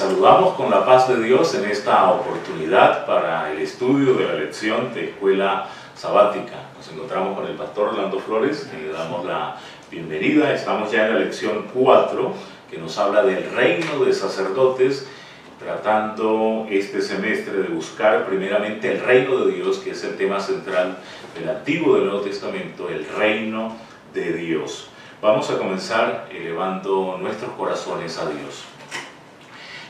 saludamos con la paz de Dios en esta oportunidad para el estudio de la lección de Escuela Sabática. Nos encontramos con el pastor Orlando Flores, que le damos la bienvenida. Estamos ya en la lección 4, que nos habla del reino de sacerdotes, tratando este semestre de buscar primeramente el reino de Dios, que es el tema central del Antiguo y del Nuevo Testamento, el reino de Dios. Vamos a comenzar elevando nuestros corazones a Dios.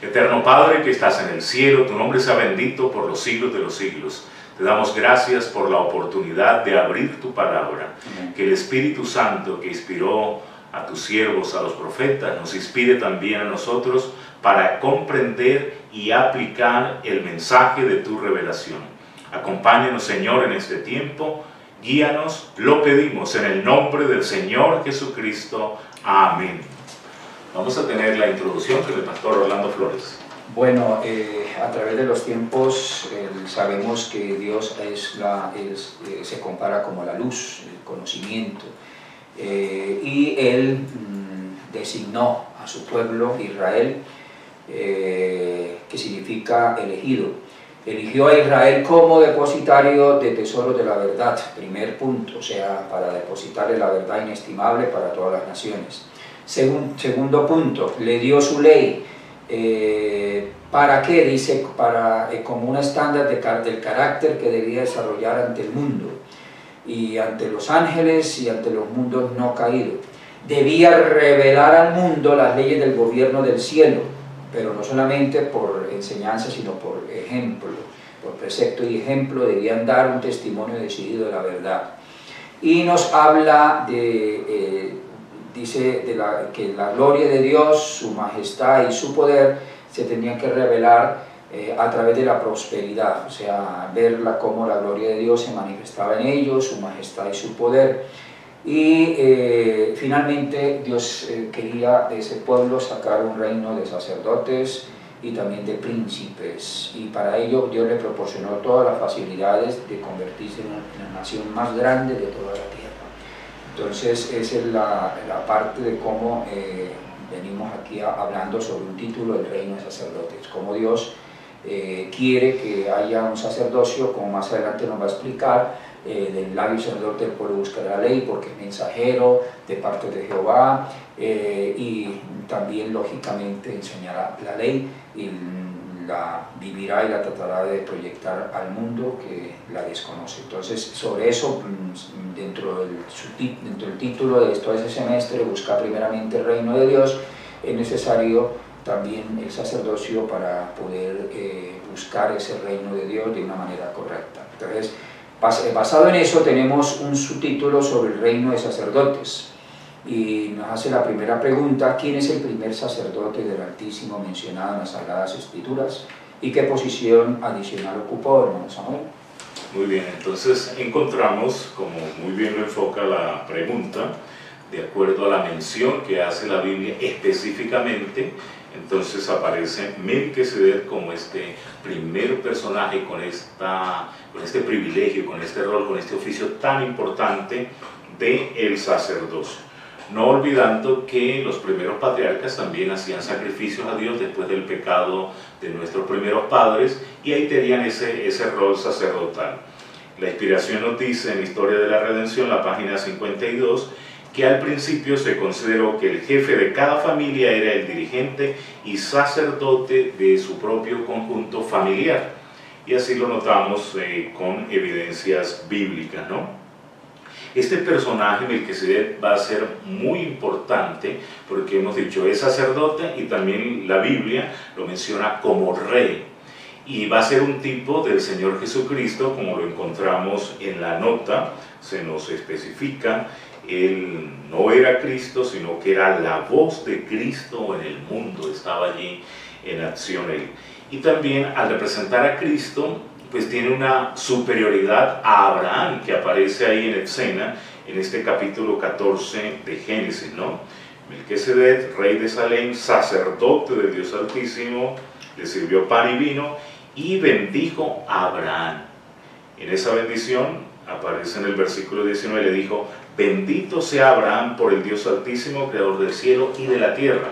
Eterno Padre que estás en el cielo, tu nombre sea bendito por los siglos de los siglos. Te damos gracias por la oportunidad de abrir tu palabra. Que el Espíritu Santo que inspiró a tus siervos, a los profetas, nos inspire también a nosotros para comprender y aplicar el mensaje de tu revelación. Acompáñanos, Señor, en este tiempo. Guíanos, lo pedimos en el nombre del Señor Jesucristo. Amén. Vamos a tener la introducción del pastor Orlando Flores. Bueno, a través de los tiempos sabemos que Dios se compara como la luz, el conocimiento, y Él designó a su pueblo Israel, que significa elegido. Eligió a Israel como depositario de tesoros de la verdad, primer punto, o sea, para depositarle la verdad inestimable para todas las naciones. Segundo punto, le dio su ley. ¿Para qué? Dice, como un estándar del carácter que debía desarrollar ante el mundo y ante los ángeles y ante los mundos no caídos. Debía revelar al mundo las leyes del gobierno del cielo, pero no solamente por enseñanza, sino por ejemplo, por precepto y ejemplo. Debían dar un testimonio decidido de la verdad. Y nos habla dice que la gloria de Dios, su majestad y su poder se tenían que revelar a través de la prosperidad, o sea, verla cómo la gloria de Dios se manifestaba en ellos, su majestad y su poder. Y finalmente Dios quería de ese pueblo sacar un reino de sacerdotes y también de príncipes, y para ello Dios le proporcionó todas las facilidades de convertirse en la nación más grande de toda la tierra. Entonces esa es la parte de cómo venimos aquí hablando sobre un título, el reino de sacerdotes, cómo Dios quiere que haya un sacerdocio, como más adelante nos va a explicar. Del labio sacerdote el pueblo buscará la ley porque es mensajero de parte de Jehová, y también lógicamente enseñará la ley y la vivirá y la tratará de proyectar al mundo que la desconoce. Entonces sobre eso, dentro del título de todo ese semestre, buscar primeramente el reino de Dios, es necesario también el sacerdocio para poder buscar ese reino de Dios de una manera correcta. Entonces, basado en eso, tenemos un subtítulo sobre el reino de sacerdotes, y nos hace la primera pregunta: ¿quién es el primer sacerdote del Altísimo mencionado en las Sagradas Escrituras y qué posición adicional ocupó, hermano Samuel? Muy bien, entonces encontramos, como muy bien lo enfoca la pregunta, de acuerdo a la mención que hace la Biblia específicamente, entonces aparece Melquisedec como este primer personaje con este privilegio, con este rol, con este oficio tan importante del sacerdocio. No olvidando que los primeros patriarcas también hacían sacrificios a Dios después del pecado de nuestros primeros padres, y ahí tenían ese rol sacerdotal. La inspiración nos dice en Historia de la Redención, la página 52, que al principio se consideró que el jefe de cada familia era el dirigente y sacerdote de su propio conjunto familiar, y así lo notamos con evidencias bíblicas, ¿no? Este personaje, Melquisedec, va a ser muy importante porque hemos dicho es sacerdote y también la Biblia lo menciona como rey, y va a ser un tipo del Señor Jesucristo, como lo encontramos en la nota, se nos especifica. Él no era Cristo, sino que era la voz de Cristo en el mundo, estaba allí en acción él. Y también al representar a Cristo, pues tiene una superioridad a Abraham, que aparece ahí en escena, en este capítulo 14 de Génesis, ¿no? Melquisedec, rey de Salem, sacerdote del Dios Altísimo, le sirvió pan y vino y bendijo a Abraham. En esa bendición aparece en el versículo 19, le dijo: bendito sea Abraham por el Dios Altísimo, creador del cielo y de la tierra.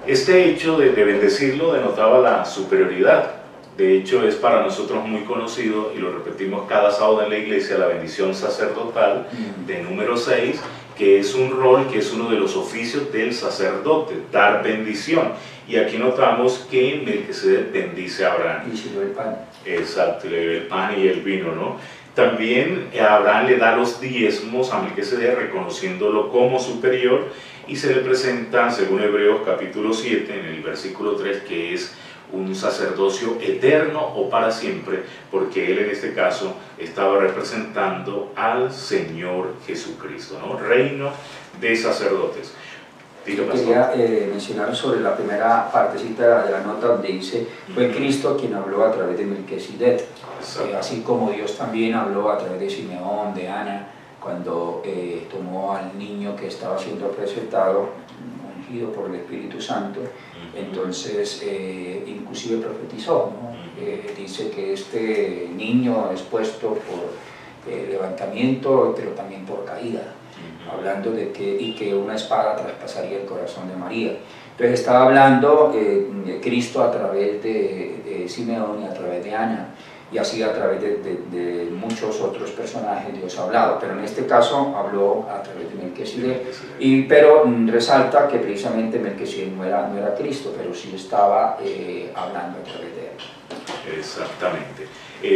Este hecho de bendecirlo denotaba la superioridad. De hecho, es para nosotros muy conocido, y lo repetimos cada sábado en la iglesia, la bendición sacerdotal de número 6, que es un rol, que es uno de los oficios del sacerdote, dar bendición. Y aquí notamos que Melquisedec bendice a Abraham. Y sirve el pan. Exacto, le dio el pan y el vino, ¿no? También Abraham le da los diezmos a Melquisedec, reconociéndolo como superior, y se le presenta, según Hebreos capítulo 7, en el versículo 3, que es un sacerdocio eterno o para siempre, porque él en este caso estaba representando al Señor Jesucristo, ¿no? Reino de sacerdotes. Yo quería mencionar sobre la primera partecita de la nota donde dice: fue Cristo quien habló a través de Melquisedec, así como Dios también habló a través de Simeón, de Ana, cuando tomó al niño que estaba siendo presentado, ungido por el Espíritu Santo. Entonces inclusive profetizó, ¿no? Dice que este niño es puesto por levantamiento, pero también por caída, hablando de que una espada traspasaría el corazón de María. Entonces estaba hablando de Cristo a través de Simeón y a través de Ana, y así a través de muchos otros personajes Dios ha hablado, pero en este caso habló a través de Melquisedec, pero resalta que precisamente Melquisedec no era Cristo, pero sí estaba hablando a través de él. Exactamente.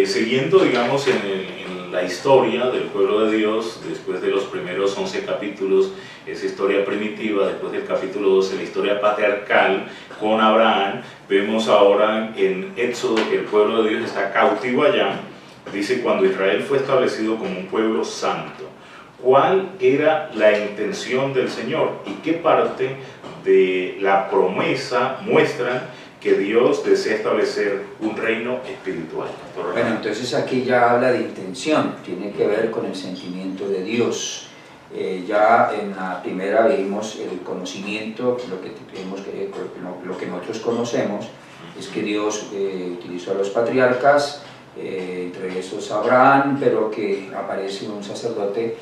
Siguiendo, digamos, en la historia del pueblo de Dios, después de los primeros 11 capítulos, esa historia primitiva, después del capítulo 12, la historia patriarcal con Abraham, vemos ahora en Éxodo que el pueblo de Dios está cautivo allá. Dice: cuando Israel fue establecido como un pueblo santo. ¿Cuál era la intención del Señor? ¿Y qué parte de la promesa muestran que Dios desea establecer un reino espiritual? Bueno, entonces aquí ya habla de intención, tiene que ver con el sentimiento de Dios. Ya en la primera vimos el conocimiento, lo que nosotros conocemos es que Dios utilizó a los patriarcas, entre esos Abraham, pero que aparece un sacerdote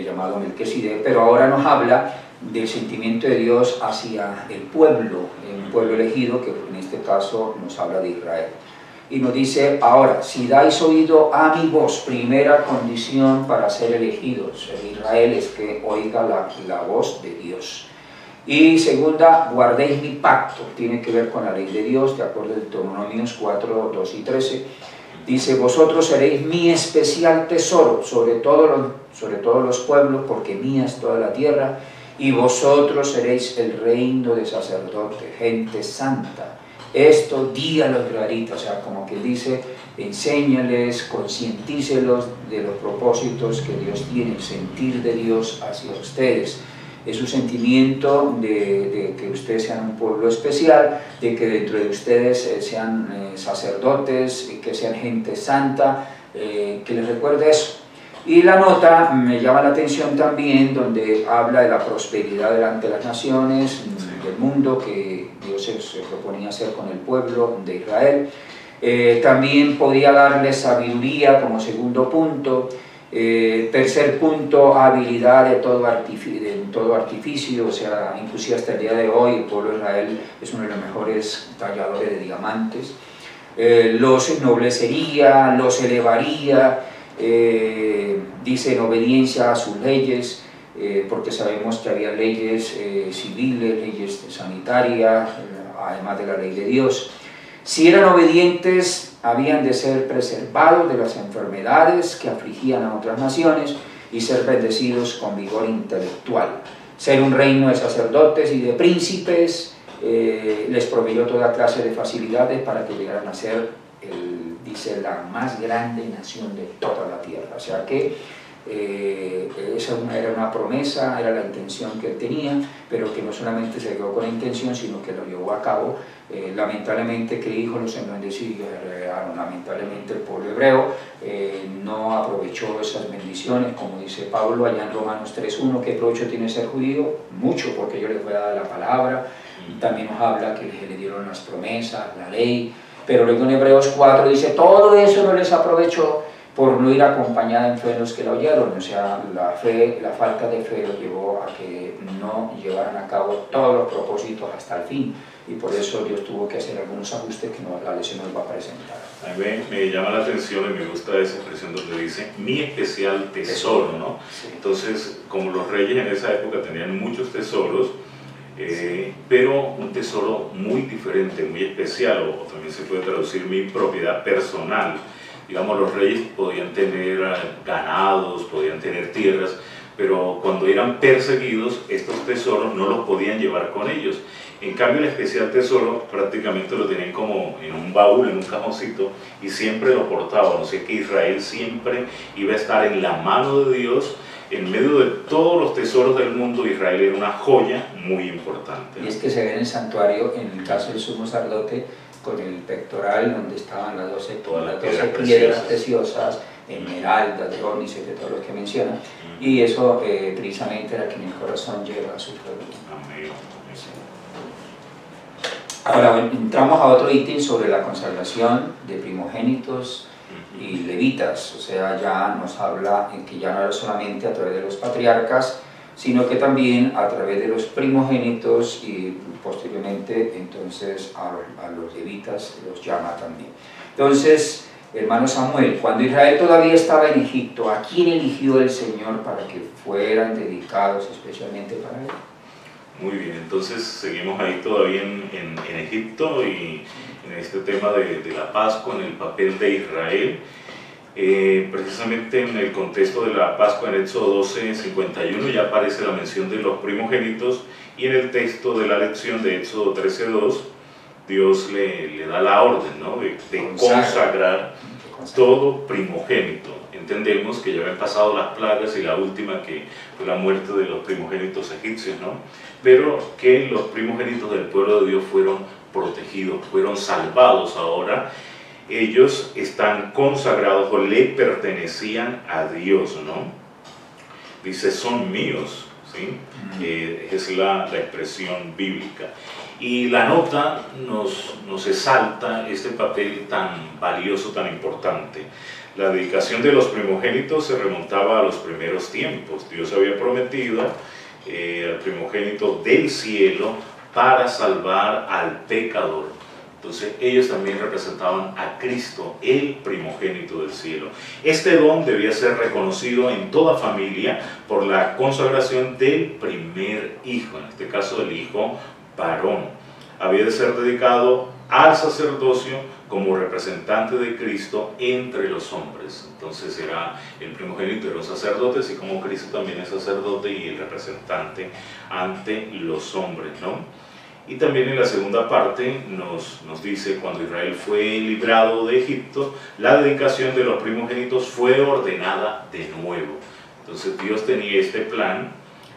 llamado Melquisedec, pero ahora nos habla del sentimiento de Dios hacia el pueblo, un pueblo elegido, que en este caso nos habla de Israel. Y nos dice: ahora, si dais oído a mi voz, primera condición para ser elegidos en Israel es que oiga la voz de Dios. Y segunda, guardéis mi pacto, tiene que ver con la ley de Dios, de acuerdo a Deuteronomios 4, 2 y 13. Dice: vosotros seréis mi especial tesoro sobre todos los pueblos, porque mía es toda la tierra, y vosotros seréis el reino de sacerdotes, gente santa. Esto di a los israelitas, o sea, como que dice, enséñales, concientícelos de los propósitos que Dios tiene, el sentir de Dios hacia ustedes. Es un sentimiento de que ustedes sean un pueblo especial, de que dentro de ustedes sean sacerdotes, que sean gente santa, que les recuerde eso. Y la nota me llama la atención también, donde habla de la prosperidad delante de las naciones, del mundo, que Dios se proponía hacer con el pueblo de Israel. También podía darle sabiduría como segundo punto. Tercer punto, habilidad de todo artificio, o sea, inclusive hasta el día de hoy el pueblo de Israel es uno de los mejores talladores de diamantes. Los ennoblecería, los elevaría, dice en obediencia a sus leyes, porque sabemos que había leyes civiles, leyes sanitarias, además de la ley de Dios. Si eran obedientes, habían de ser preservados de las enfermedades que afligían a otras naciones y ser bendecidos con vigor intelectual. Ser un reino de sacerdotes y de príncipes les proveyó toda clase de facilidades para que llegaran a ser, dice, la más grande nación de toda la tierra. O sea que esa era una promesa, era la intención que él tenía, pero que no solamente se quedó con la intención, sino que lo llevó a cabo. Lamentablemente, que hijos los embendecidos heredaron. Lamentablemente el pueblo hebreo no aprovechó esas bendiciones, como dice Pablo allá en Romanos 3:1, ¿qué provecho tiene ser judío? Mucho, porque yo les fue dada la palabra. También nos habla que le dieron las promesas, la ley, pero luego en Hebreos 4 dice, todo eso no les aprovechó, por no ir acompañada en fe de los que la oyeron. O sea, la falta de fe los llevó a que no llevaran a cabo todos los propósitos hasta el fin, y por eso Dios tuvo que hacer algunos ajustes que la lección nos va a presentar. A mí me llama la atención y me gusta esa expresión donde dice mi especial tesoro, ¿no? Sí. Entonces, como los reyes en esa época tenían muchos tesoros, pero un tesoro muy diferente, muy especial, o también se puede traducir mi propiedad personal. Digamos, los reyes podían tener ganados, podían tener tierras, pero cuando eran perseguidos, estos tesoros no los podían llevar con ellos. En cambio, el especial tesoro prácticamente lo tenían como en un baúl, en un cajoncito, y siempre lo portaban. O sea que Israel siempre iba a estar en la mano de Dios. En medio de todos los tesoros del mundo, Israel era una joya muy importante. Y es que se ve en el santuario, en el caso del sumo sacerdote, con el pectoral donde estaban las 12 piedras preciosas, esmeraldas, de ónice, de todos los que menciona, y eso precisamente era que en el corazón lleva a su pueblo. Amén. Ahora entramos a otro ítem sobre la consagración de primogénitos y levitas. O sea, ya nos habla en que ya no era solamente a través de los patriarcas, sino que también a través de los primogénitos, y posteriormente entonces a los levitas los llama también. Entonces, hermano Samuel, cuando Israel todavía estaba en Egipto, ¿a quién eligió el Señor para que fueran dedicados especialmente para él? Muy bien, entonces seguimos ahí todavía en Egipto y en este tema de la Pascua, en el papel de Israel. Precisamente en el contexto de la Pascua, en Éxodo 12:51, ya aparece la mención de los primogénitos, y en el texto de la lección de Éxodo 13:2, Dios le da la orden, ¿no?, de consagrar todo primogénito. Entendemos que ya habían pasado las plagas y la última que fue la muerte de los primogénitos egipcios, ¿no?, pero que los primogénitos del pueblo de Dios fueron protegidos, fueron salvados. Ahora ellos están consagrados o le pertenecían a Dios, ¿no? Dice, son míos, ¿sí? Es la expresión bíblica. Y la nota nos exalta este papel tan valioso, tan importante. La dedicación de los primogénitos se remontaba a los primeros tiempos. Dios había prometido al primogénito del cielo para salvar al pecador. Entonces ellos también representaban a Cristo, el primogénito del cielo. Este don debía ser reconocido en toda familia por la consagración del primer hijo, en este caso el hijo varón. Había de ser dedicado al sacerdocio como representante de Cristo entre los hombres. Entonces era el primogénito de los sacerdotes, y como Cristo también es sacerdote y el representante ante los hombres, ¿no? Y también en la segunda parte nos dice, cuando Israel fue librado de Egipto, la dedicación de los primogénitos fue ordenada de nuevo. Entonces Dios tenía este plan,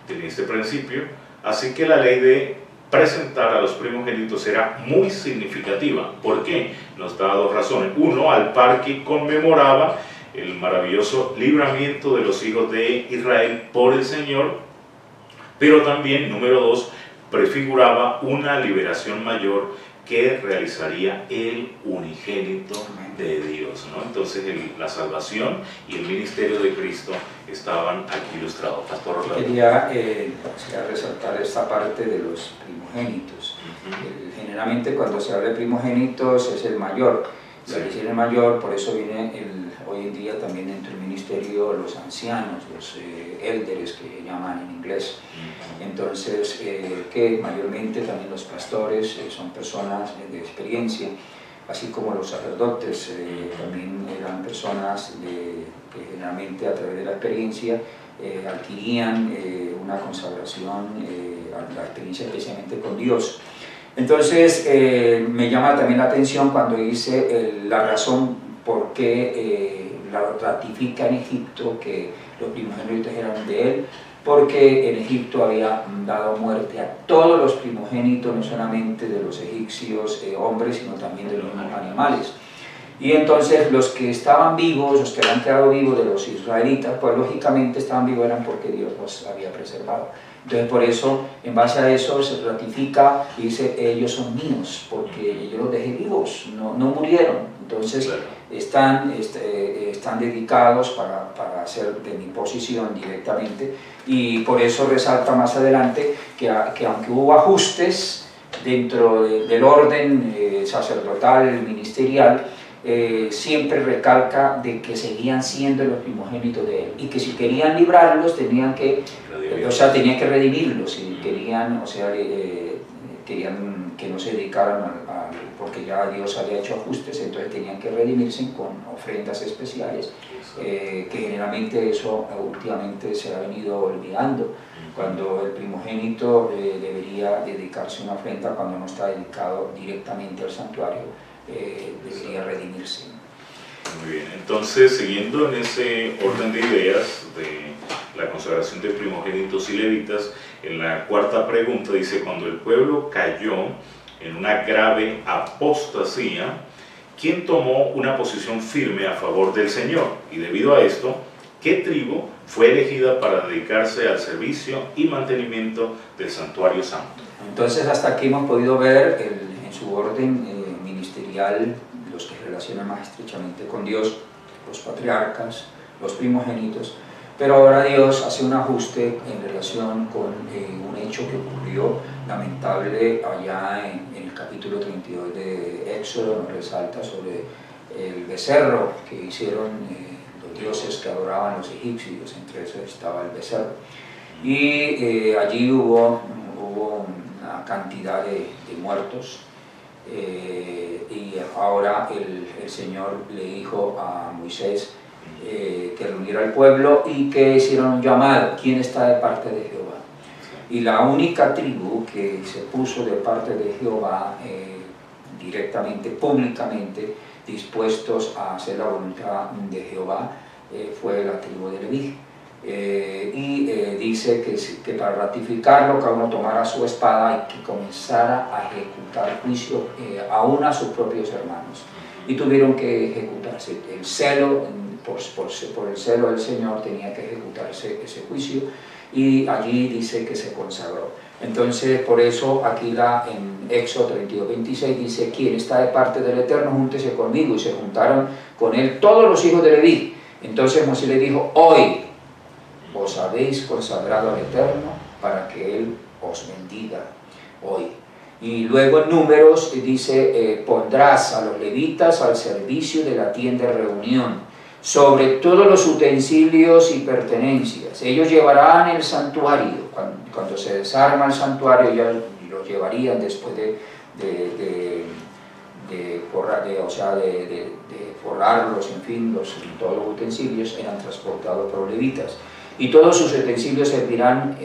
tenía este principio, así que la ley de presentar a los primogénitos era muy significativa. ¿Por qué? Nos da dos razones. Uno, al par que conmemoraba el maravilloso libramiento de los hijos de Israel por el Señor, pero también, número dos, prefiguraba una liberación mayor que realizaría el unigénito de Dios, ¿no? Entonces la salvación y el ministerio de Cristo estaban aquí ilustrados. Pastor Orlando. Quería resaltar esta parte de los primogénitos. Generalmente cuando se habla de primogénitos es el mayor. Sí. Al decir el mayor, por eso viene hoy en día también dentro del ministerio los ancianos, los élderes que llaman en inglés. Entonces, que mayormente también los pastores son personas de experiencia, así como los sacerdotes también eran personas que generalmente a través de la experiencia adquirían una consagración, la experiencia especialmente con Dios. Entonces me llama también la atención cuando dice la razón por qué ratifica en Egipto que los primogénitos eran de él, porque en Egipto había dado muerte a todos los primogénitos, no solamente de los egipcios hombres, sino también de los mismos animales. Y entonces los que estaban vivos, los que habían quedado vivos de los israelitas, pues lógicamente estaban vivos eran porque Dios los había preservado. Entonces por eso, en base a eso, se ratifica y dice, ellos son míos, porque yo los dejé vivos, no murieron. Entonces, están dedicados para hacer de mi posición directamente, y por eso resalta más adelante que aunque hubo ajustes dentro del orden sacerdotal, ministerial, siempre recalca de que seguían siendo los primogénitos de él, y que si querían librarlos tenían que redimirlos, si querían, querían que no se dedicaran porque ya Dios había hecho ajustes, entonces tenían que redimirse con ofrendas especiales, que generalmente eso últimamente se ha venido olvidando, cuando el primogénito debería dedicarse una ofrenda cuando no está dedicado directamente al santuario, debería redimirse. Muy bien, entonces siguiendo en ese orden de ideas de la consagración de primogénitos y levitas, en la cuarta pregunta dice: cuando el pueblo cayó en una grave apostasía, ¿quién tomó una posición firme a favor del Señor? Y debido a esto, ¿qué tribu fue elegida para dedicarse al servicio y mantenimiento del santuario santo? Entonces hasta aquí hemos podido ver en su orden ministerial los que se relacionan más estrechamente con Dios, los patriarcas, los primogénitos, pero ahora Dios hace un ajuste en relación con un hecho que ocurrió lamentable allá en el capítulo 32 de Éxodo. Nos resalta sobre el becerro que hicieron los dioses que adoraban los egipcios, entre esos estaba el becerro, y allí hubo una cantidad de muertos. Y ahora el Señor le dijo a Moisés que reuniera al pueblo y que hiciera un llamado: ¿quién está de parte de Jehová? Y la única tribu que se puso de parte de Jehová directamente, públicamente, dispuestos a hacer la voluntad de Jehová, fue la tribu de Leví. Dice que para ratificarlo cada uno tomara su espada y que comenzara a ejecutar juicio aún a sus propios hermanos, y tuvieron que ejecutarse. El celo, por el celo del Señor tenía que ejecutarse ese juicio, y allí dice que se consagró. Entonces por eso aquí en Éxodo 32:26 dice: quien está de parte del Eterno, júntese conmigo, y se juntaron con él todos los hijos de Leví. Entonces Moisés le dijo: hoy os habéis consagrado al Eterno para que Él os bendiga hoy. Y luego en Números dice: pondrás a los levitas al servicio de la tienda de reunión, sobre todos los utensilios y pertenencias. Ellos llevarán el santuario, cuando se desarma el santuario, ya lo llevarían después de forrarlos, en fin, todos los utensilios eran transportados por los levitas. Y todos sus utensilios servirán,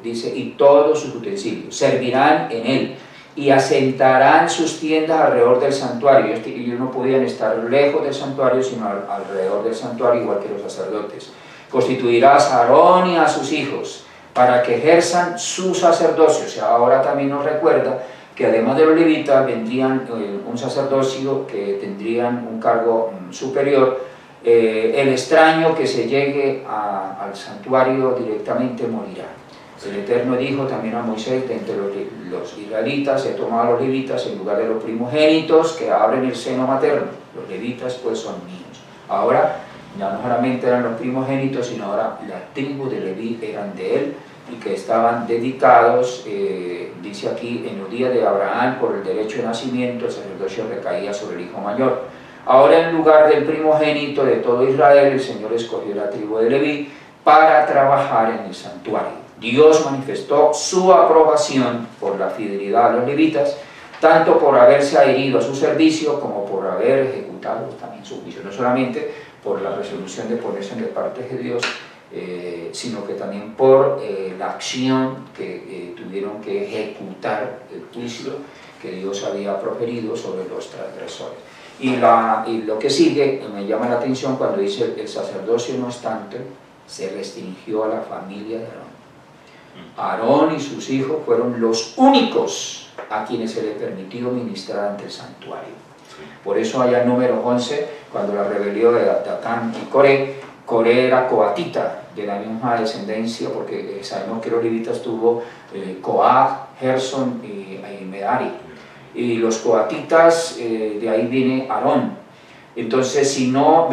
dice, y todos sus utensilios servirán en él, y asentarán sus tiendas alrededor del santuario. Ellos no podían estar lejos del santuario, sino alrededor del santuario, igual que los sacerdotes. Constituirás a Aarón y a sus hijos para que ejerzan su sacerdocio. O sea, ahora también nos recuerda que además de los levitas vendrían un sacerdocio que tendrían un cargo superior. El extraño que se llegue al santuario directamente morirá. El Eterno dijo también a Moisés: de entre los israelitas he tomado a los levitas en lugar de los primogénitos que abren el seno materno. Los levitas pues son míos. Ahora ya no solamente eran los primogénitos, sino ahora la tribu de Leví eran de él, y que estaban dedicados, dice aquí, en los días de Abraham, por el derecho de nacimiento, el sacerdocio recaía sobre el hijo mayor. Ahora, en lugar del primogénito de todo Israel, el Señor escogió la tribu de Leví para trabajar en el santuario. Dios manifestó su aprobación por la fidelidad a los levitas, tanto por haberse adherido a su servicio como por haber ejecutado también su juicio. No solamente por la resolución de ponerse de parte de Dios, sino que también por la acción que tuvieron que ejecutar el juicio que Dios había proferido sobre los transgresores. Y lo que sigue me llama la atención cuando dice: el sacerdocio, no obstante, se restringió a la familia de Aarón. Aarón y sus hijos fueron los únicos a quienes se les permitió ministrar ante el santuario. Por eso allá en Números 11, cuando la rebelión de Datán y Coré era coatita, de la misma descendencia, porque sabemos que los levitas tuvo Coat, Gerson y Merari. Y los coatitas, de ahí viene Aarón. Entonces, si no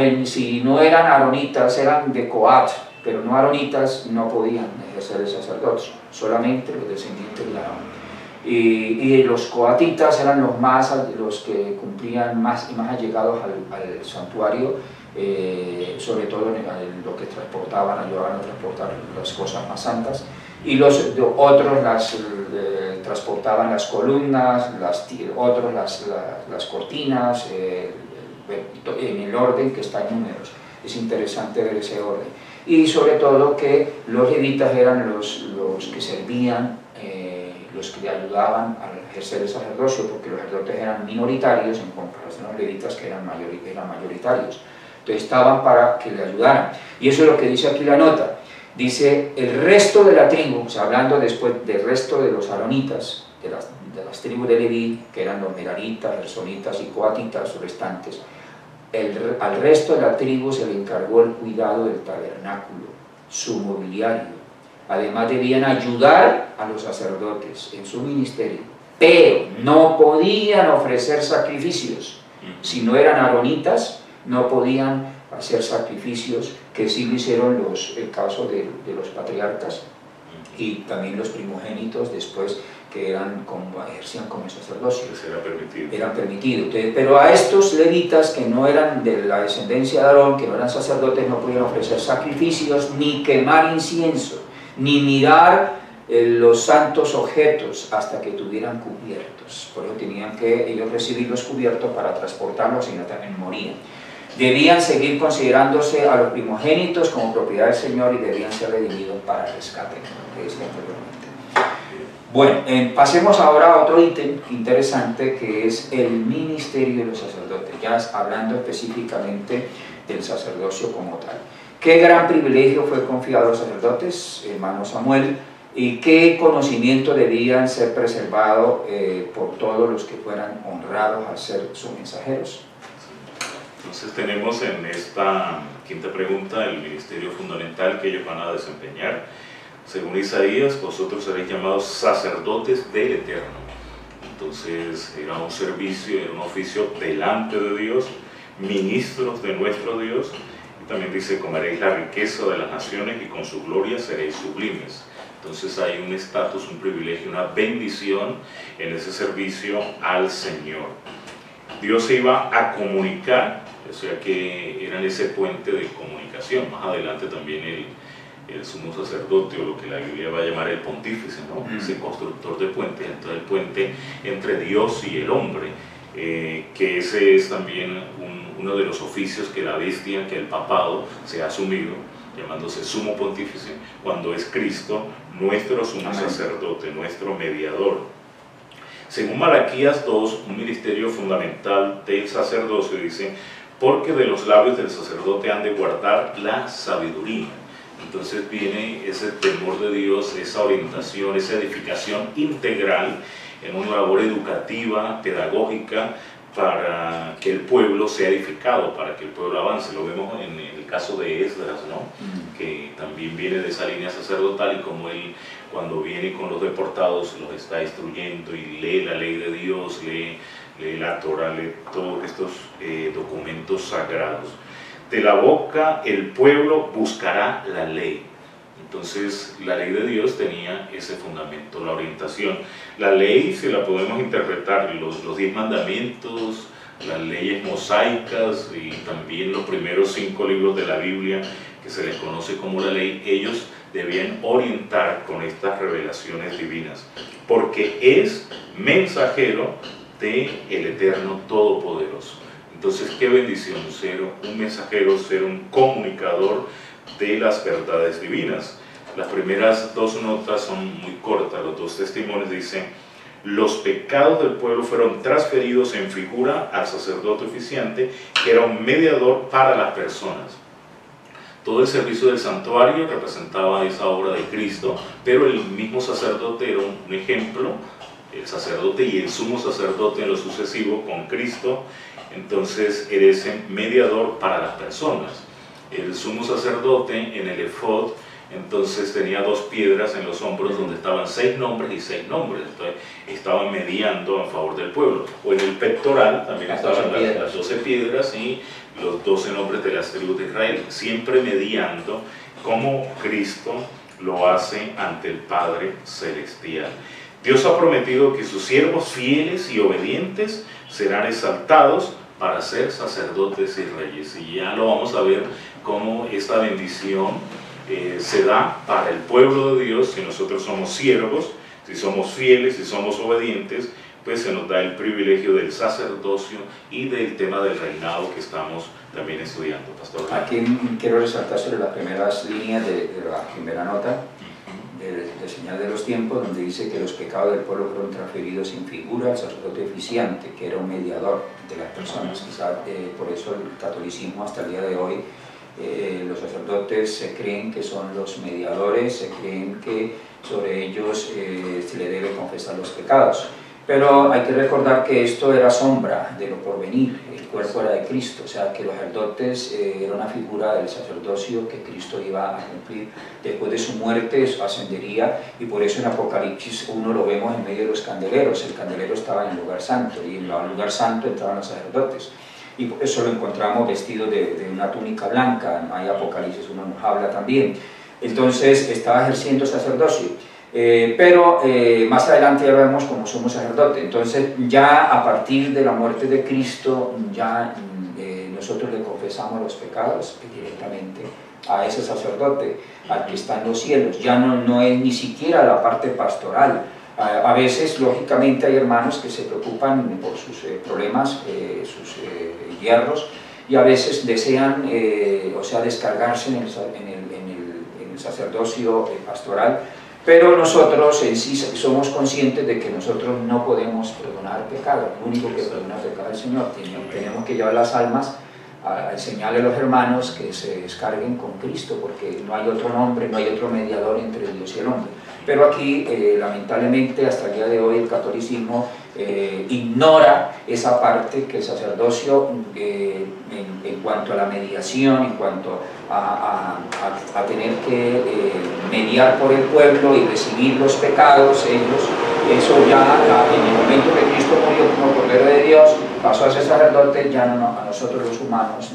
eran aronitas, eran de Coat, pero no aronitas, no podían ejercer el sacerdocio, solamente los descendientes de Aarón. Y los coatitas eran los que cumplían más y más allegados al santuario, sobre todo lo que transportaban, ayudaban a transportar las cosas más santas, y los otros transportaban las columnas, otros las cortinas, en el orden que está en Números. Es interesante ver ese orden. Y sobre todo que los levitas eran los que servían, los que le ayudaban a ejercer el sacerdocio, porque los sacerdotes eran minoritarios en comparación a los levitas, que eran mayoritarios. Entonces estaban para que le ayudaran. Y eso es lo que dice aquí la nota. Dice, el resto de la tribu, o sea, hablando después del resto de los aronitas, de las tribus de Leví, que eran los meraritas, gersonitas y coatitas restantes, al resto de la tribu se le encargó el cuidado del tabernáculo, su mobiliario. Además debían ayudar a los sacerdotes en su ministerio, pero no podían ofrecer sacrificios. Si no eran aronitas, no podían hacer sacrificios, que sí lo hicieron el caso de los patriarcas y también los primogénitos después, que ejercían como sacerdocio. Eran permitidos. Entonces, pero a estos levitas que no eran de la descendencia de Aarón, que no eran sacerdotes, no podían ofrecer sacrificios, ni quemar incienso, ni mirar los santos objetos hasta que tuvieran cubiertos. Por eso tenían que ellos recibir los cubiertos para transportarlos, si no también morían. Debían seguir considerándose a los primogénitos como propiedad del Señor y debían ser redimidos para el rescate, que decía anteriormente. Bueno, pasemos ahora a otro ítem interesante, que es el ministerio de los sacerdotes, ya hablando específicamente del sacerdocio como tal. ¿Qué gran privilegio fue confiado a los sacerdotes, hermano Samuel? ¿Y qué conocimiento debían ser preservado por todos los que fueran honrados al ser sus mensajeros? Entonces tenemos en esta quinta pregunta el ministerio fundamental que ellos van a desempeñar. Según Isaías, vosotros seréis llamados sacerdotes del Eterno. Entonces era un servicio, era un oficio delante de Dios, ministros de nuestro Dios. Y también dice, comeréis la riqueza de las naciones y con su gloria seréis sublimes. Entonces hay un estatus, un privilegio, una bendición en ese servicio al Señor. Dios se iba a comunicar, o sea que eran ese puente de comunicación. Más adelante también el sumo sacerdote, o lo que la Biblia va a llamar el pontífice, ¿no? Ese constructor de puentes, entonces el puente entre Dios y el hombre, que ese es también uno de los oficios que la bestia, que el papado se ha asumido, llamándose sumo pontífice, cuando es Cristo nuestro sumo sacerdote, nuestro mediador. Según Malaquías 2, un ministerio fundamental del sacerdocio dice, porque de los labios del sacerdote han de guardar la sabiduría. Entonces viene ese temor de Dios, esa orientación, esa edificación integral en una labor educativa, pedagógica, para que el pueblo sea edificado, para que el pueblo avance. Lo vemos en el caso de Esdras, ¿no? Que también viene de esa línea sacerdotal, y como él, cuando viene con los deportados, los está instruyendo y lee la ley de Dios, lee la Torah, lee todos estos documentos sagrados. De la boca el pueblo buscará la ley. Entonces la ley de Dios tenía ese fundamento, la orientación. La ley, si la podemos interpretar, los 10 mandamientos, las leyes mosaicas y también los primeros 5 libros de la Biblia, que se les conoce como la ley, ellos debían orientar con estas revelaciones divinas, porque es mensajero del Eterno Todopoderoso. Entonces, qué bendición ser un mensajero, ser un comunicador de las verdades divinas. Las primeras 2 notas son muy cortas, los 2 testimonios dicen: los pecados del pueblo fueron transferidos en figura al sacerdote oficiante, que era un mediador para las personas. Todo el servicio del santuario representaba esa obra de Cristo, pero el mismo sacerdote era un ejemplo, el sacerdote y el sumo sacerdote en lo sucesivo con Cristo. Entonces eres mediador para las personas. El sumo sacerdote en el efod entonces tenía 2 piedras en los hombros donde estaban 6 nombres y 6 nombres, entonces estaban mediando a favor del pueblo. O en el pectoral también estaban las 12 piedras y los 12 nombres de las tribus de Israel, siempre mediando como Cristo lo hace ante el Padre Celestial. Dios ha prometido que sus siervos fieles y obedientes serán exaltados para ser sacerdotes y reyes, y ya lo vamos a ver cómo esta bendición se da para el pueblo de Dios. Si nosotros somos siervos, si somos fieles, si somos obedientes, pues se nos da el privilegio del sacerdocio y del tema del reinado que estamos también estudiando, Pastor. Aquí quiero resaltar sobre las primeras líneas de la primera nota de Señal de los Tiempos, donde dice que los pecados del pueblo fueron transferidos sin figura al sacerdote oficiante, que era un mediador de las personas. Quizás por eso el catolicismo hasta el día de hoy, los sacerdotes se creen que son los mediadores, se creen que sobre ellos se le debe confesar los pecados. Pero hay que recordar que esto era sombra de lo porvenir, el cuerpo era de Cristo, o sea que los sacerdotes era una figura del sacerdocio que Cristo iba a cumplir. Después de su muerte ascendería, y por eso en Apocalipsis 1 lo vemos en medio de los candeleros. El candelero estaba en el lugar santo, y en el lugar santo entraban los sacerdotes. Y por eso lo encontramos vestido de una túnica blanca, hay Apocalipsis 1 nos habla también. Entonces estaba ejerciendo sacerdocio. Pero más adelante ya vemos cómo somos sacerdotes. Entonces ya a partir de la muerte de Cristo ya nosotros le confesamos los pecados directamente a ese sacerdote, al que está en los cielos. Ya no es ni siquiera la parte pastoral. A veces lógicamente hay hermanos que se preocupan por sus problemas, sus hierros, y a veces desean descargarse en el sacerdocio pastoral. Pero nosotros en sí somos conscientes de que nosotros no podemos perdonar pecado. Lo único que perdona pecado es el Señor. Tenemos que llevar las almas a enseñarle a los hermanos que se descarguen con Cristo, porque no hay otro nombre, no hay otro mediador entre Dios y el hombre. Pero aquí, lamentablemente, hasta el día de hoy, el catolicismo ignora esa parte que el sacerdocio, en cuanto a la mediación, en cuanto a tener que mediar por el pueblo y recibir los pecados, eso ya en el momento que Cristo murió como Cordero de Dios, pasó a ser sacerdote. Ya a nosotros los humanos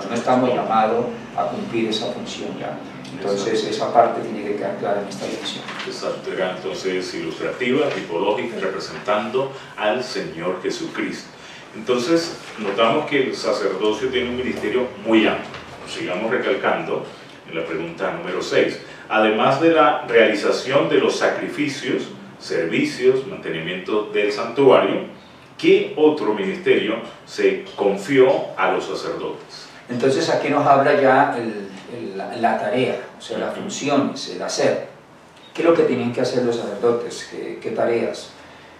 no estamos llamados a cumplir esa función ya. Entonces esa parte tiene que quedar clara en esta lección. Exacto, era entonces ilustrativa, tipológica, representando al Señor Jesucristo. Entonces notamos que el sacerdocio tiene un ministerio muy amplio. Sigamos recalcando en la pregunta número 6. Además de la realización de los sacrificios, servicios, mantenimiento del santuario, ¿qué otro ministerio se confió a los sacerdotes? Entonces aquí nos habla ya la tarea, o sea, las funciones, el hacer. ¿Qué es lo que tienen que hacer los sacerdotes? ¿Qué tareas?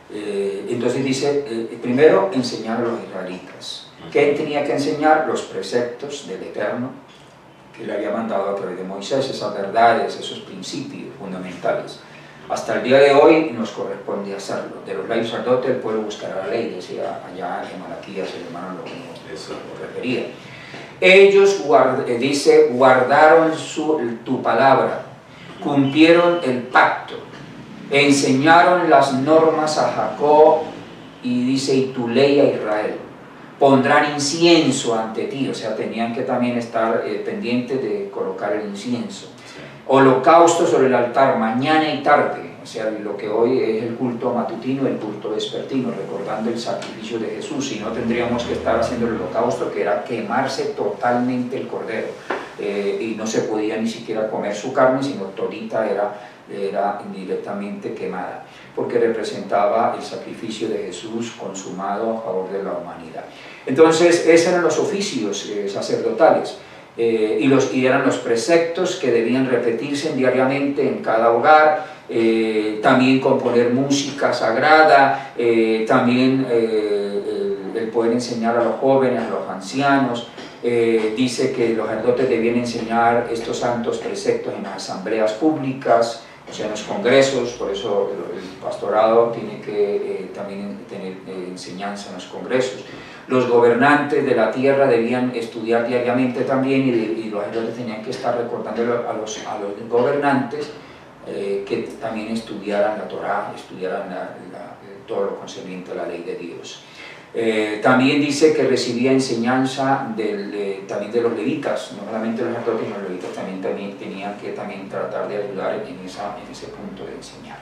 Entonces dice, primero, enseñar a los israelitas. ¿Qué tenía que enseñar? Los preceptos del Eterno, que le había mandado a través de Moisés, esas verdades, esos principios fundamentales. Hasta el día de hoy nos corresponde hacerlo. De los reyes sacerdotes el pueblo buscará la ley, decía allá en Malaquías, el hermano lo refería. Ellos, guardaron tu palabra, cumplieron el pacto, enseñaron las normas a Jacob, y dice, y tu ley a Israel. Pondrán incienso ante ti, o sea, tenían que también estar pendientes de colocar el incienso. Holocausto sobre el altar, mañana y tarde, o sea, lo que hoy es el culto matutino, el culto vespertino, recordando el sacrificio de Jesús. Si no, tendríamos que estar haciendo el holocausto, que era quemarse totalmente el cordero, y no se podía ni siquiera comer su carne, sino todita era indirectamente quemada, porque representaba el sacrificio de Jesús consumado a favor de la humanidad. Entonces, esos eran los oficios sacerdotales. Y eran los preceptos que debían repetirse diariamente en cada hogar. También componer música sagrada, también el poder enseñar a los jóvenes, a los ancianos. Dice que los sacerdotes debían enseñar estos santos preceptos en las asambleas públicas, o sea, en los congresos. Por eso el pastorado tiene que también tener enseñanza en los congresos. Los gobernantes de la tierra debían estudiar diariamente también, y los sacerdotes tenían que estar recordando a los gobernantes que también estudiaran la Torá, estudiaran todo lo concerniente a la ley de Dios. También dice que recibía enseñanza también de los levitas, no solamente los sacerdotes, sino los levitas también tenían que tratar de ayudar en ese punto de enseñar.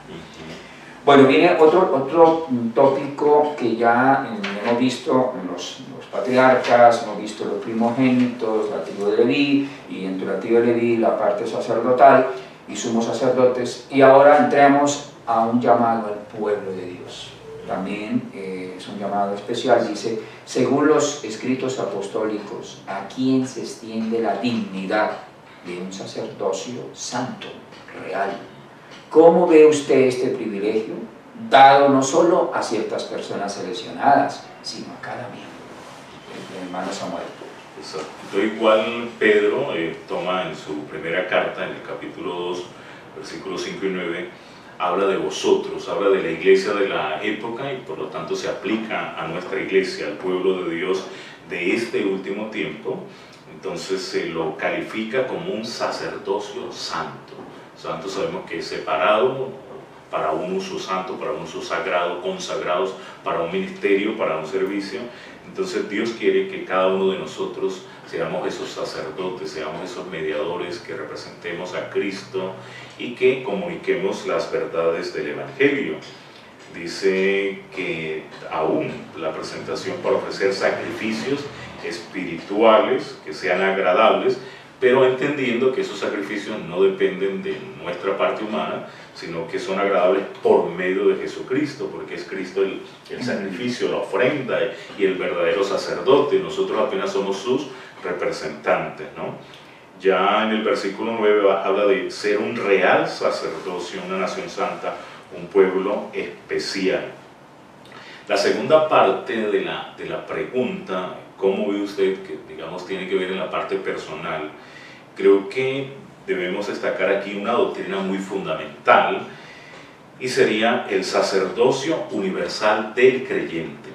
Bueno, viene otro tópico que ya hemos visto: los patriarcas, hemos visto los primogénitos, la tribu de Leví, y entre la tribu de Leví la parte sacerdotal y sumos sacerdotes, y ahora entramos a un llamado al pueblo de Dios. También es un llamado especial. Dice: según los escritos apostólicos, ¿a quién se extiende la dignidad de un sacerdocio santo, real? ¿Cómo ve usted este privilegio, dado no solo a ciertas personas seleccionadas, sino a cada miembro? El hermano Samuel. Exacto. Igual Pedro toma en su primera carta, en el capítulo 2, versículos 5 y 9, habla de vosotros, habla de la iglesia de la época, y por lo tanto se aplica a nuestra iglesia, al pueblo de Dios de este último tiempo. Entonces se lo califica como un sacerdocio santo. Santo sabemos que es separado para un uso santo, para un uso sagrado, consagrados para un ministerio, para un servicio. Entonces Dios quiere que cada uno de nosotros seamos esos sacerdotes, seamos esos mediadores, que representemos a Cristo y que comuniquemos las verdades del Evangelio. Dice que aún la presentación para ofrecer sacrificios espirituales que sean agradables, pero entendiendo que esos sacrificios no dependen de nuestra parte humana, sino que son agradables por medio de Jesucristo, porque es Cristo el sacrificio, la ofrenda y el verdadero sacerdote. Nosotros apenas somos sus representantes, ¿no? Ya en el versículo 9 habla de ser un real sacerdocio, una nación santa, un pueblo especial. La segunda parte de la pregunta, ¿cómo ve usted?, que digamos tiene que ver en la parte personal, creo que debemos destacar aquí una doctrina muy fundamental, y sería el sacerdocio universal del creyente.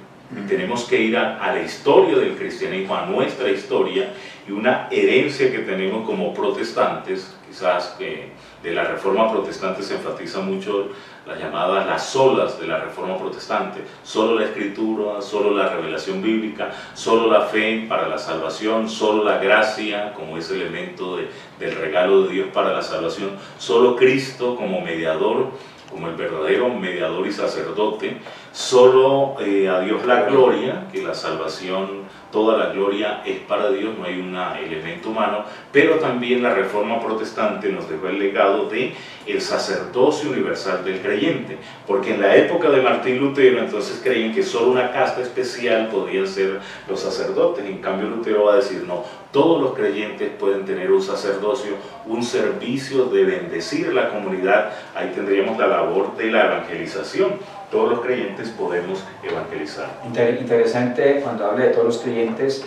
Tenemos que ir a la historia del cristianismo, a nuestra historia, y una herencia que tenemos como protestantes. Quizás que de la Reforma Protestante se enfatiza mucho las solas de la Reforma Protestante: solo la Escritura, solo la revelación bíblica, solo la fe para la salvación, solo la gracia como ese elemento del regalo de Dios para la salvación, solo Cristo como mediador, como el verdadero mediador y sacerdote, solo a Dios la gloria, que la salvación, toda la gloria es para Dios, no hay un elemento humano. Pero también la Reforma Protestante nos dejó el legado de el sacerdocio universal del creyente, porque en la época de Martín Lutero entonces creían que solo una casta especial podían ser los sacerdotes. En cambio Lutero va a decir: no, todos los creyentes pueden tener un sacerdocio, un servicio de bendecir la comunidad. Ahí tendríamos la labor de la evangelización. Todos los creyentes podemos evangelizar. Interesante cuando habla de todos los creyentes,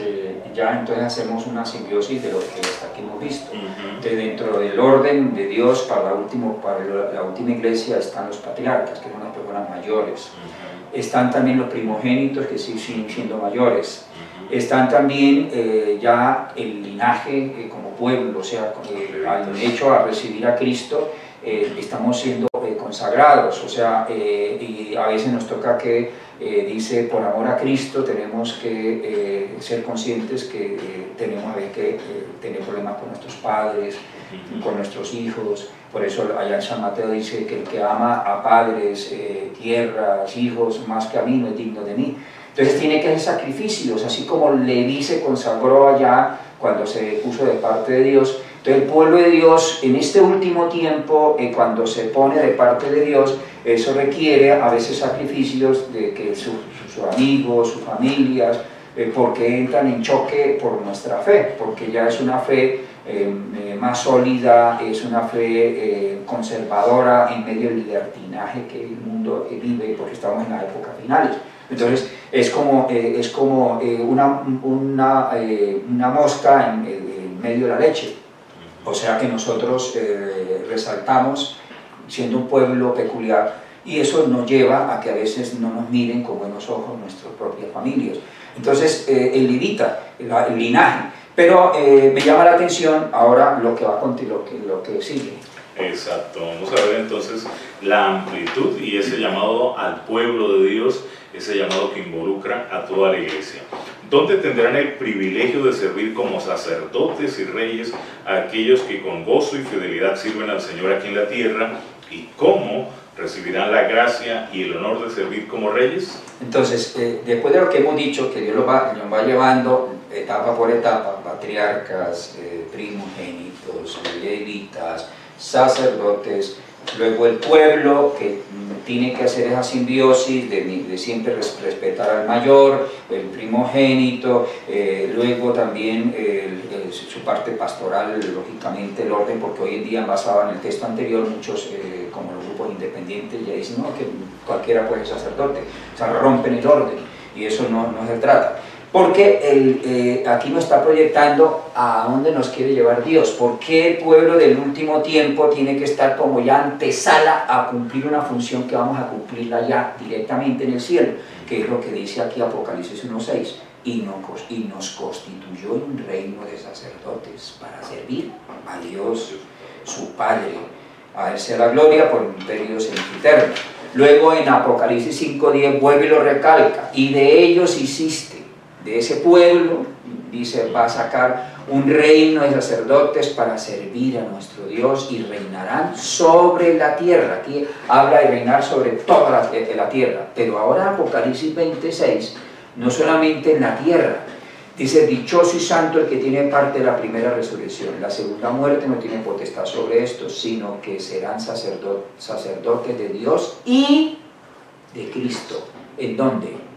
ya entonces hacemos una simbiosis de lo que hasta aquí hemos visto. Dentro del orden de Dios para la última iglesia están los patriarcas, que son las personas mayores. Están también los primogénitos, que sí siguen siendo mayores. Están también ya el linaje como pueblo, o sea, al hecho a recibir a Cristo, estamos siendo consagrados, o sea, y a veces nos toca que, dice, por amor a Cristo tenemos que ser conscientes que tenemos a veces que tener problemas con nuestros padres, con nuestros hijos. Por eso allá en San Mateo dice que el que ama a padres, tierras, hijos, más que a mí, no es digno de mí. Entonces tiene que hacer sacrificios, así como Leví se consagró allá cuando se puso de parte de Dios. Entonces el pueblo de Dios en este último tiempo, cuando se pone de parte de Dios, eso requiere a veces sacrificios de que sus amigos, sus familias, porque entran en choque por nuestra fe, porque ya es una fe más sólida, es una fe conservadora en medio del libertinaje que el mundo vive, porque estamos en la época finales. Entonces es como una mosca en medio de la leche. O sea que nosotros resaltamos siendo un pueblo peculiar, y eso nos lleva a que a veces no nos miren con buenos ojos nuestras propias familias. Entonces, el levita, el linaje. Pero me llama la atención ahora lo que va a continuar, lo que sigue. Exacto, vamos a ver entonces la amplitud y ese llamado al pueblo de Dios, ese llamado que involucra a toda la iglesia, donde tendrán el privilegio de servir como sacerdotes y reyes a aquellos que con gozo y fidelidad sirven al Señor aquí en la tierra, y cómo recibirán la gracia y el honor de servir como reyes. Entonces, después de lo que hemos dicho, que Dios nos va llevando etapa por etapa, patriarcas, primogénitos, levitas, sacerdotes, luego el pueblo que tiene que hacer esa simbiosis de siempre respetar al mayor, el primogénito, luego también su parte pastoral, lógicamente el orden, porque hoy en día, basado en el texto anterior, muchos, como los grupos independientes, ya dicen no, que cualquiera puede ser sacerdote, o sea, rompen el orden, y eso no se trata. Porque aquí nos está proyectando a dónde nos quiere llevar Dios. ¿Por qué el pueblo del último tiempo tiene que estar como ya antesala a cumplir una función que vamos a cumplirla ya directamente en el cielo? Que es lo que dice aquí Apocalipsis 1:6. Y nos constituyó un reino de sacerdotes para servir a Dios, su Padre. A Él sea la gloria por imperios sempiternos. Luego en Apocalipsis 5:10 vuelve y lo recalca. Y de ellos hiciste. De ese pueblo, dice, va a sacar un reino de sacerdotes para servir a nuestro Dios y reinarán sobre la tierra. Aquí habla de reinar sobre toda la tierra, pero ahora Apocalipsis 26, no solamente en la tierra, dice, dichoso y santo el que tiene parte de la primera resurrección. La segunda muerte no tiene potestad sobre esto, sino que serán sacerdotes de Dios y de Cristo. ¿En dónde?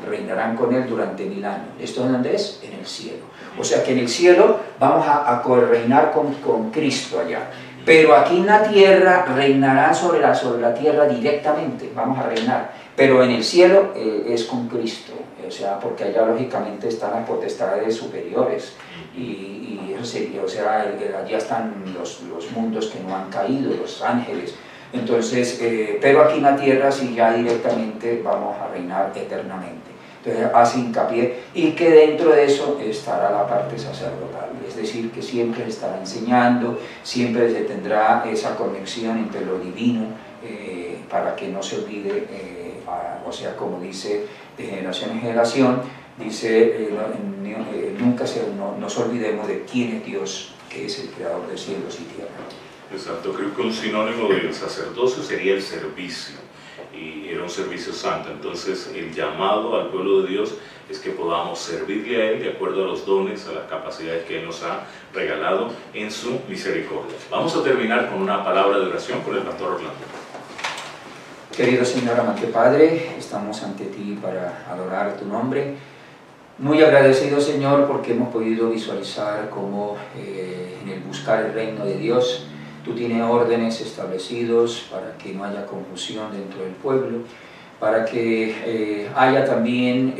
Reinarán con Él durante 1000 años. ¿Esto en dónde es? En el cielo. O sea que en el cielo vamos a reinar con Cristo allá. Pero aquí en la tierra reinarán sobre la tierra directamente, vamos a reinar. Pero en el cielo es con Cristo, o sea, porque allá lógicamente están las potestades superiores. Y eso sería, o sea, allá están los mundos que no han caído, los ángeles. Entonces, pero aquí en la tierra sí ya directamente vamos a reinar eternamente. Entonces hace hincapié, y que dentro de eso estará la parte sacerdotal, es decir, que siempre se estará enseñando, siempre se tendrá esa conexión entre lo divino, para que no se olvide, o sea, como dice de generación en generación, dice, nunca nos olvidemos de quién es Dios, que es el creador de cielos y tierra. Exacto, creo que un sinónimo del sacerdocio sería el servicio, y era un servicio santo. Entonces el llamado al pueblo de Dios es que podamos servirle a Él de acuerdo a los dones, a las capacidades que Él nos ha regalado en su misericordia. Vamos a terminar con una palabra de oración con el pastor Orlando. Querido Señor, amante Padre, estamos ante ti para adorar tu nombre. Muy agradecido, Señor, porque hemos podido visualizar cómo en el buscar el reino de Dios, tú tienes órdenes establecidos para que no haya confusión dentro del pueblo, para que haya también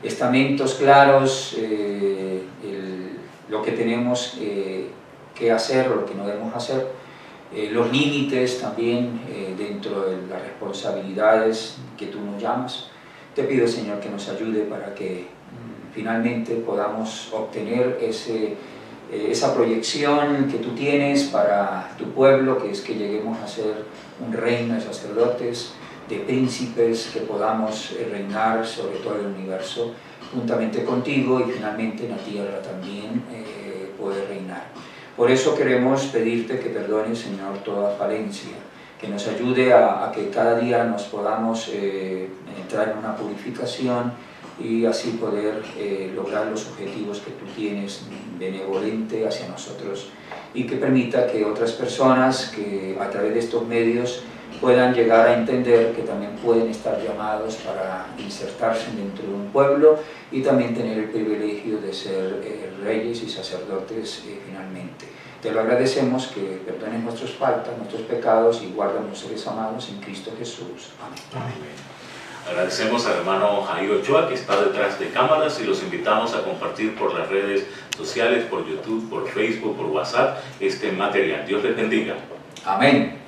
estamentos claros, lo que tenemos que hacer o lo que no debemos hacer, los límites también dentro de las responsabilidades que tú nos llamas. Te pido, Señor, que nos ayude para que finalmente podamos obtener esa proyección que tú tienes para tu pueblo, que es que lleguemos a ser un reino de sacerdotes, de príncipes, que podamos reinar sobre todo el universo juntamente contigo, y finalmente en la tierra también poder reinar. Por eso queremos pedirte que perdones, Señor, toda falencia, que nos ayude a que cada día nos podamos entrar en una purificación y así poder lograr los objetivos que tú tienes benevolente hacia nosotros, y que permita que otras personas que a través de estos medios puedan llegar a entender que también pueden estar llamados para insertarse dentro de un pueblo y también tener el privilegio de ser reyes y sacerdotes finalmente. Te lo agradecemos, que perdones nuestras faltas, nuestros pecados, y guárdanos, seres amados, en Cristo Jesús. Amén. Amén. Agradecemos al hermano Jairo Ochoa, que está detrás de cámaras, y los invitamos a compartir por las redes sociales, por YouTube, por Facebook, por WhatsApp, este material. Dios les bendiga. Amén.